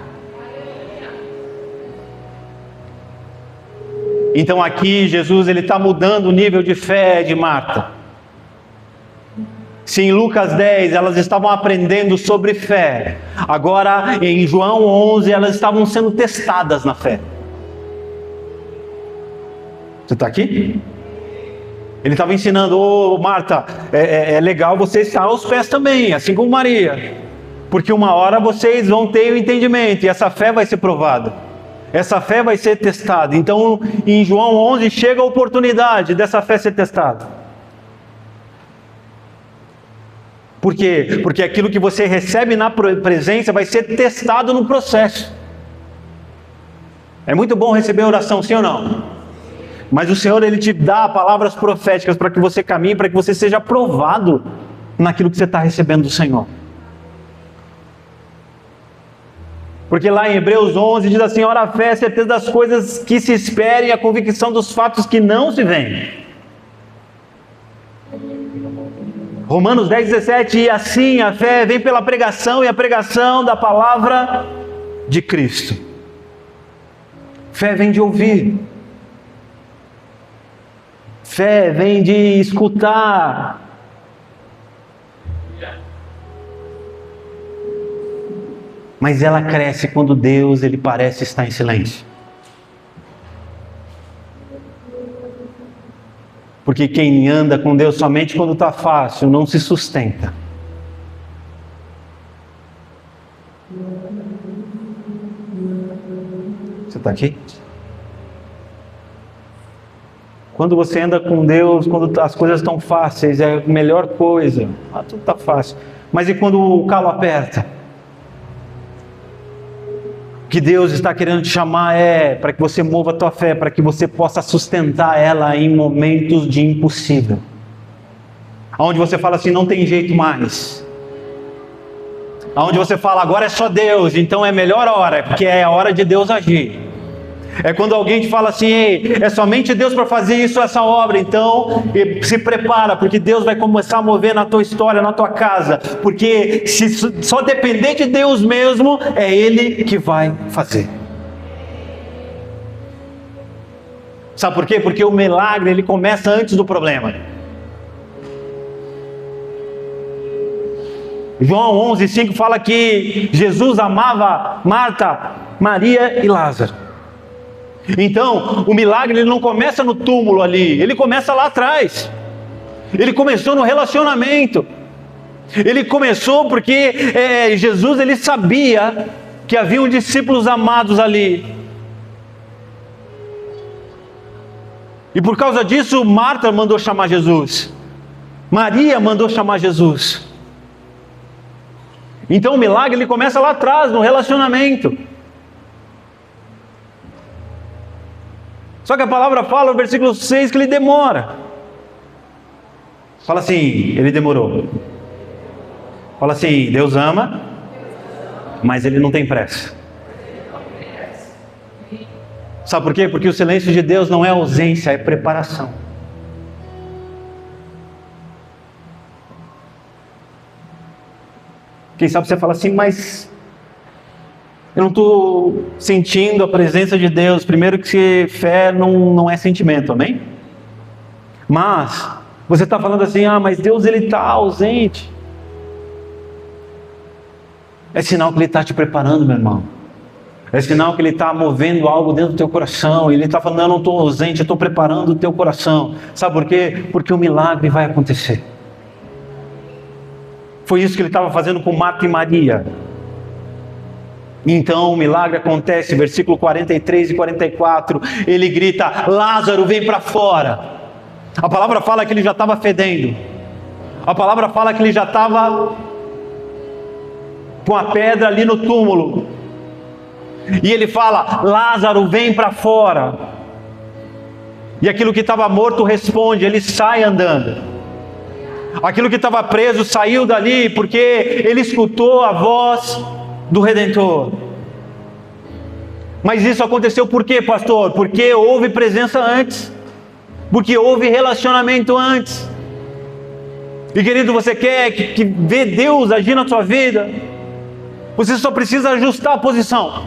Então aqui Jesus está mudando o nível de fé de Marta. Se em Lucas 10 elas estavam aprendendo sobre fé, agora em João 11 elas estavam sendo testadas na fé. Você está aqui? Ele estava ensinando: Marta, é legal você estar aos pés também, assim como Maria, porque uma hora vocês vão ter o entendimento, e essa fé vai ser provada, essa fé vai ser testada. Então em João 11 chega a oportunidade dessa fé ser testada. Por quê? Porque aquilo que você recebe na presença vai ser testado no processo. É muito bom receber oração, sim ou não? Mas o Senhor, Ele te dá palavras proféticas para que você caminhe, para que você seja aprovado naquilo que você está recebendo do Senhor. Porque lá em Hebreus 11 diz assim: ora, a fé é a certeza das coisas que se esperam e a convicção dos fatos que não se veem. Romanos 10:17, e assim a fé vem pela pregação, e a pregação da palavra de Cristo. Fé vem de ouvir. Fé vem de escutar. Mas ela cresce quando Deus, Ele parece estar em silêncio. Porque quem anda com Deus somente quando está fácil, não se sustenta. Você está aqui? Quando você anda com Deus, quando as coisas estão fáceis, é a melhor coisa. Tudo está fácil. Mas e quando o calo aperta? O que Deus está querendo te chamar é para que você mova a tua fé, para que você possa sustentar ela em momentos de impossível. Onde você fala assim: não tem jeito mais. Onde você fala: agora é só Deus, então é a melhor hora, porque é a hora de Deus agir. É quando alguém te fala assim: ei, é somente Deus para fazer isso, essa obra, então se prepara, porque Deus vai começar a mover na tua história, na tua casa, porque se só depender de Deus mesmo, é Ele que vai fazer. Sabe por quê? Porque o milagre, ele começa antes do problema. João 11:5 fala que Jesus amava Marta, Maria e Lázaro. Então, o milagre, ele não começa no túmulo ali, ele começa lá atrás. Ele começou no relacionamento. Ele começou porque Jesus, ele sabia que haviam discípulos amados ali. E por causa disso, Marta mandou chamar Jesus. Maria mandou chamar Jesus. Então o milagre ele começa lá atrás, no relacionamento. Só que a palavra fala, no versículo 6, que ele demora. Fala assim, ele demorou. Fala assim, Deus ama, mas ele não tem pressa. Sabe por quê? Porque o silêncio de Deus não é ausência, é preparação. Quem sabe você fala assim, mas eu não estou sentindo a presença de Deus. Primeiro que fé não é sentimento, amém? Mas você está falando assim, mas Deus ele está ausente. É sinal que ele está te preparando, meu irmão. É sinal que ele está movendo algo dentro do teu coração. Ele está falando, eu não estou ausente, eu estou preparando o teu coração. Sabe por quê? Porque o milagre vai acontecer. Foi isso que ele estava fazendo com Marta e Maria. Então o milagre acontece, versículo 43 e 44, ele grita, Lázaro, vem para fora. A palavra fala que ele já estava fedendo. A palavra fala que ele já estava com a pedra ali no túmulo. E ele fala, Lázaro, vem para fora. E aquilo que estava morto responde, ele sai andando. Aquilo que estava preso saiu dali, porque ele escutou a voz do Redentor. Mas isso aconteceu por quê, pastor? Porque houve presença antes. Porque houve relacionamento antes. E querido, você quer que ver Deus agir na sua vida? Você só precisa ajustar a posição.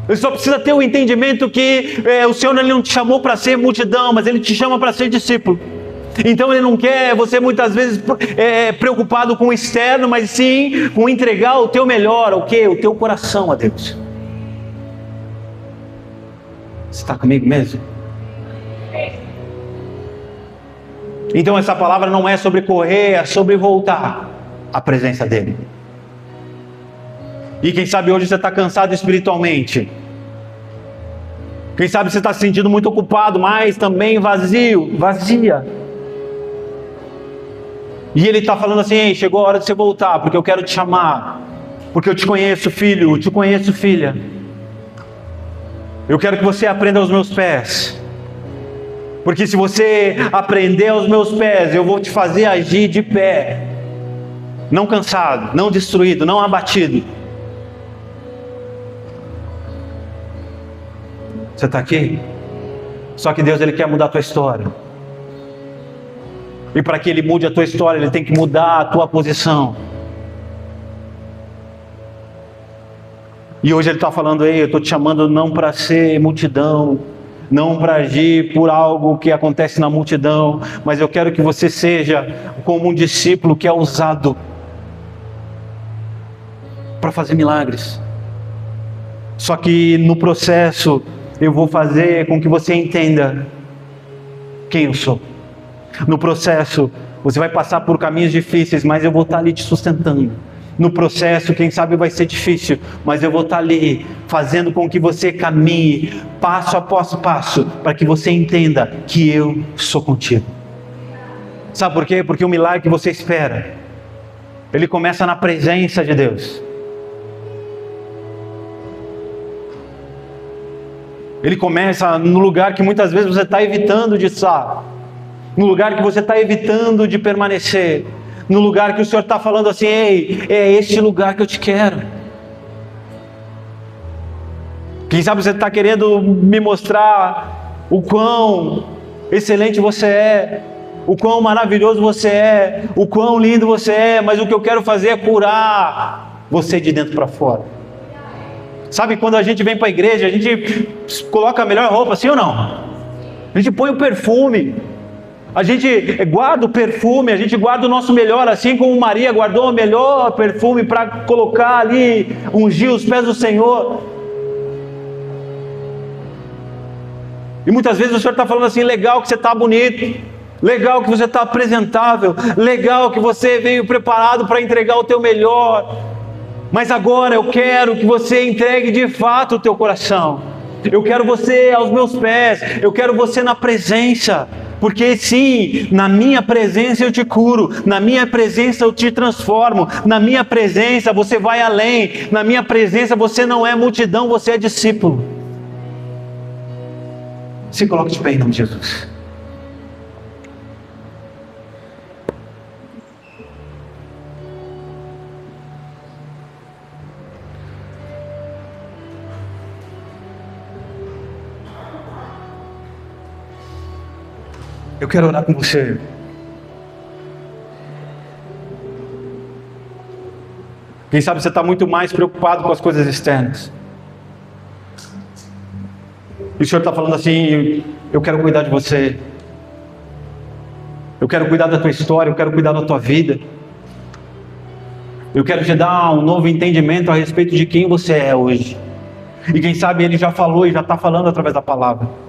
Você só precisa ter o entendimento que o Senhor ele não te chamou para ser multidão, mas Ele te chama para ser discípulo. Então Ele não quer você muitas vezes preocupado com o externo, mas sim com entregar o teu melhor, o quê? O teu coração a Deus. Você está comigo mesmo? Então essa palavra não é sobre correr, é sobre voltar à presença dEle. E quem sabe hoje você está cansado espiritualmente. Quem sabe você está se sentindo muito ocupado, mas também vazia. E Ele está falando assim, ei, chegou a hora de você voltar, porque eu quero te chamar. Porque eu te conheço, filho, eu te conheço, filha. Eu quero que você aprenda aos meus pés. Porque se você aprender aos meus pés, eu vou te fazer agir de pé. Não cansado, não destruído, não abatido. Você está aqui? Só que Deus ele quer mudar a tua história. E para que Ele mude a tua história, Ele tem que mudar a tua posição. E hoje Ele está falando, ei, eu estou te chamando não para ser multidão, não para agir por algo que acontece na multidão, mas eu quero que você seja como um discípulo que é usado para fazer milagres. Só que no processo eu vou fazer com que você entenda quem eu sou. No processo você vai passar por caminhos difíceis, mas eu vou estar ali te sustentando. No processo, quem sabe vai ser difícil, mas eu vou estar ali fazendo com que você caminhe passo após passo, para que você entenda que eu sou contigo. Sabe por quê? Porque o milagre que você espera, ele começa na presença de Deus. Ele começa no lugar que muitas vezes você está evitando de estar, no lugar que você está evitando de permanecer, no lugar que o Senhor está falando assim, ei, é este lugar que eu te quero. Quem sabe você está querendo me mostrar o quão excelente você é, o quão maravilhoso você é, o quão lindo você é, mas o que eu quero fazer é curar você de dentro para fora. Sabe quando a gente vem para a igreja, a gente coloca a melhor roupa, sim ou não? A gente põe o perfume, a gente guarda o perfume, a gente guarda o nosso melhor, assim como Maria guardou o melhor perfume para colocar ali, ungir os pés do Senhor. E muitas vezes o Senhor está falando assim, legal que você está bonito, legal que você está apresentável, legal que você veio preparado para entregar o teu melhor, mas agora eu quero que você entregue de fato o teu coração. Eu quero você aos meus pés, eu quero você na presença, Porque sim, na minha presença eu te curo, na minha presença eu te transformo, na minha presença você vai além, na minha presença você não é multidão, você é discípulo. Se coloque de pé em nome de Jesus. Eu quero orar com você. Quem sabe você está muito mais preocupado com as coisas externas. E o Senhor está falando assim: eu quero cuidar de você. Eu quero cuidar da tua história, eu quero cuidar da tua vida. Eu quero te dar um novo entendimento a respeito de quem você é hoje. E quem sabe Ele já falou e já está falando através da palavra.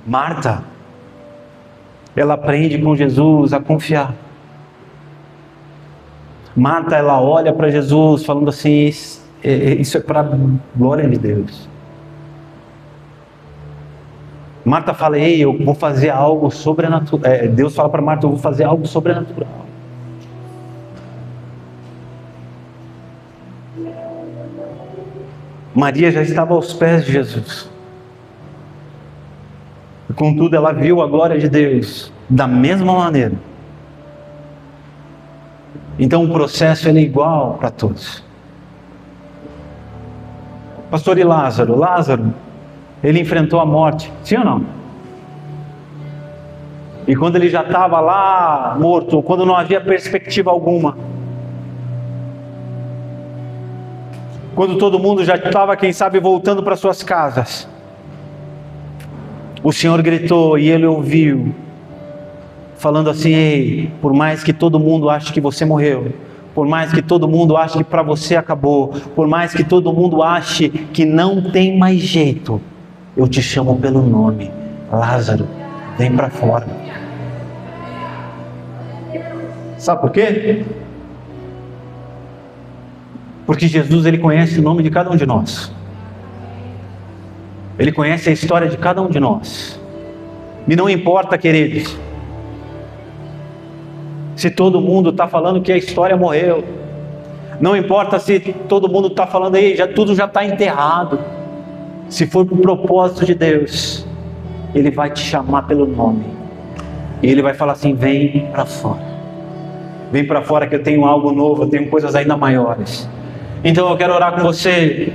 Marta, ela aprende com Jesus a confiar. Marta, ela olha para Jesus falando assim: isso é para a glória de Deus. Marta fala: ei, eu vou fazer algo sobrenatural. Deus fala para Marta: eu vou fazer algo sobrenatural. Maria já estava aos pés de Jesus. Contudo, ela viu a glória de Deus da mesma maneira. Então o processo ele é igual para todos. Pastor, e Lázaro? Lázaro, ele enfrentou a morte, sim ou não? E quando ele já estava lá morto, quando não havia perspectiva alguma, quando todo mundo já estava, quem sabe, voltando para suas casas, o Senhor gritou e ele ouviu, falando assim: ei, por mais que todo mundo ache que você morreu, por mais que todo mundo ache que para você acabou, por mais que todo mundo ache que não tem mais jeito, eu te chamo pelo nome: Lázaro, vem para fora. Sabe por quê? Porque Jesus, Ele conhece o nome de cada um de nós. Ele conhece a história de cada um de nós. E não importa, queridos, se todo mundo está falando que a história morreu. Não importa se todo mundo está falando aí, tudo já está enterrado. Se for para o propósito de Deus, Ele vai te chamar pelo nome. E Ele vai falar assim: vem para fora. Vem para fora que eu tenho algo novo, eu tenho coisas ainda maiores. Então eu quero orar com você.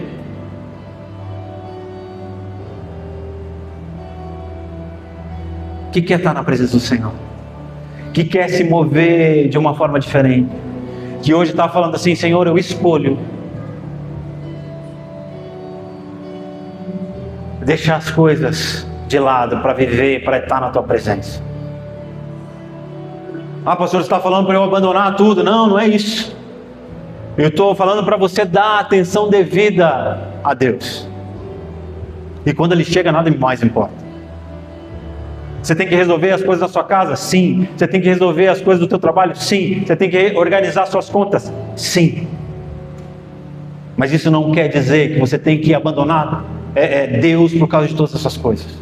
Que quer estar na presença do Senhor, que quer se mover de uma forma diferente, que hoje está falando assim: Senhor, eu escolho deixar as coisas de lado para viver, para estar na tua presença. Ah, pastor, você está falando para eu abandonar tudo? Não, não é isso. Eu estou falando para você dar atenção devida a Deus. E quando Ele chega, nada mais importa. Você tem que resolver as coisas da sua casa? Sim. Você tem que resolver as coisas do teu trabalho? Sim. Você tem que organizar suas contas? Sim. Mas isso não quer dizer que você tem que abandonar Deus por causa de todas essas coisas.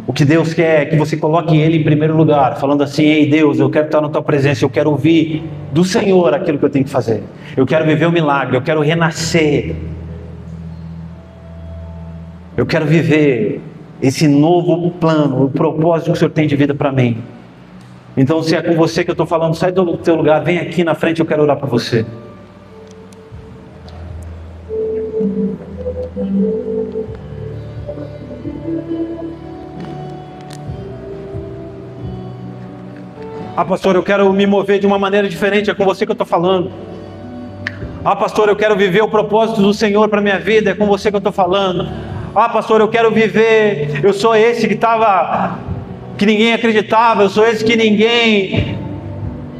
O que Deus quer é que você coloque Ele em primeiro lugar, falando assim: ei Deus, eu quero estar na tua presença, eu quero ouvir do Senhor aquilo que eu tenho que fazer. Eu quero viver o milagre, eu quero renascer. Eu quero viver esse novo plano, o propósito que o Senhor tem de vida para mim. Então, se é com você que eu estou falando, sai do teu lugar, vem aqui na frente, eu quero orar por você. Ah, pastor, eu quero me mover de uma maneira diferente, é com você que eu estou falando. Ah, pastor, eu quero viver o propósito do Senhor para a minha vida, é com você que eu estou falando. Ah, pastor, eu quero viver, eu sou esse que ninguém acreditava, eu sou esse que ninguém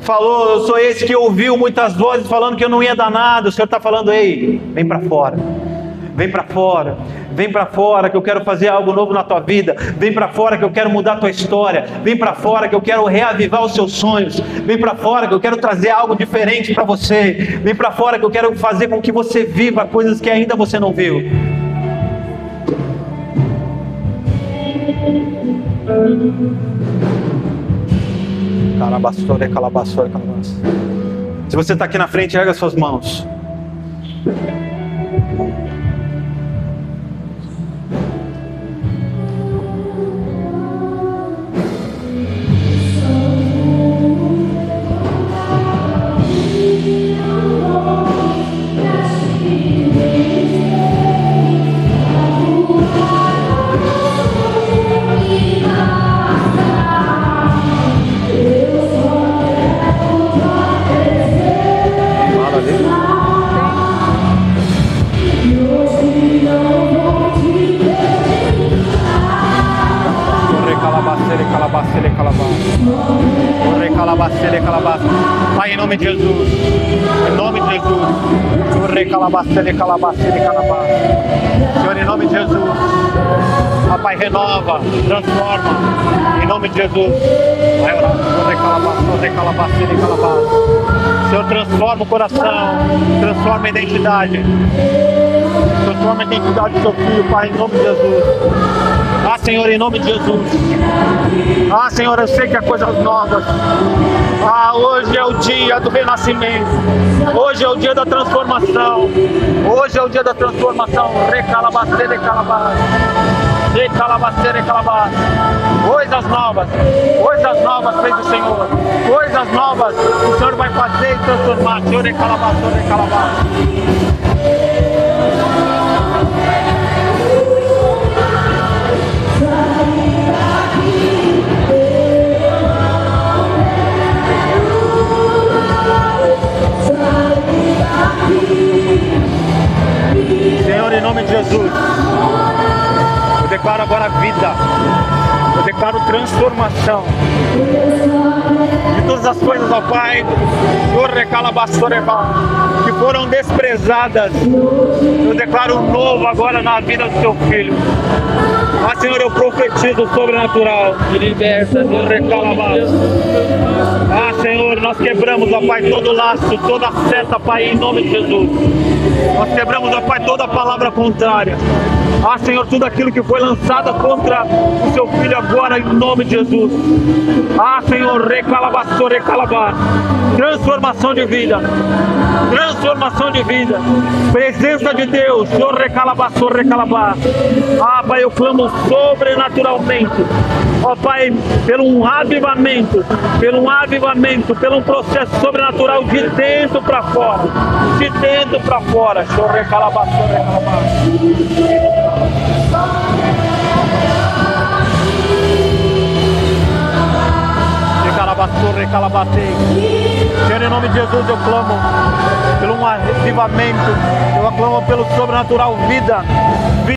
falou, eu sou esse que ouviu muitas vozes falando que eu não ia dar nada. O Senhor está falando: ei, vem para fora. Vem para fora. Vem para fora que eu quero fazer algo novo na tua vida. Vem para fora que eu quero mudar a tua história. Vem para fora que eu quero reavivar os seus sonhos. Vem para fora que eu quero trazer algo diferente para você. Vem para fora que eu quero fazer com que você viva coisas que ainda você não viu. Calabaçore, calabaçore, calabaçore. Se você está aqui na frente, erga suas mãos. Pai, em nome de Jesus, em nome de Jesus, Senhor, em nome de Jesus, Pai, renova, transforma, em nome de Jesus, Senhor, transforma o coração, transforma a identidade do seu filho, Pai, em nome de Jesus. Senhor, em nome de Jesus. Senhor, eu sei que há coisas novas. Hoje é o dia do renascimento. Hoje é o dia da transformação. Hoje é o dia da transformação. Recalabacere, calabacere. Recalabacere, calabacere. Coisas novas fez o Senhor. Coisas novas o Senhor vai fazer e transformar. Senhor, recalabacere, calabacere. Senhor, em nome de Jesus, eu declaro agora vida, eu declaro transformação de todas as coisas, ó Pai, que foram desprezadas. Eu declaro um novo agora na vida do teu filho. Senhor, eu profetizo o sobrenatural. Senhor, nós quebramos, ó Pai, todo laço, toda seta, Pai, em nome de Jesus. Nós quebramos, ó Pai, toda palavra contrária. Senhor, tudo aquilo que foi lançado contra o seu filho agora, em nome de Jesus. Senhor, recalabaçou, recalabar. Transformação de vida. Transformação de vida. Presença de Deus. Senhor, recalabaçou, recalabar. Pai, eu clamo sobrenaturalmente. Ó Pai, pelo um avivamento, pelo um processo sobrenatural de dentro para fora. De dentro para fora. Senhor, recalabaçou, recalabar. Senhor, em nome de Jesus eu clamo pelo um avivamento, eu clamo pelo sobrenatural vida.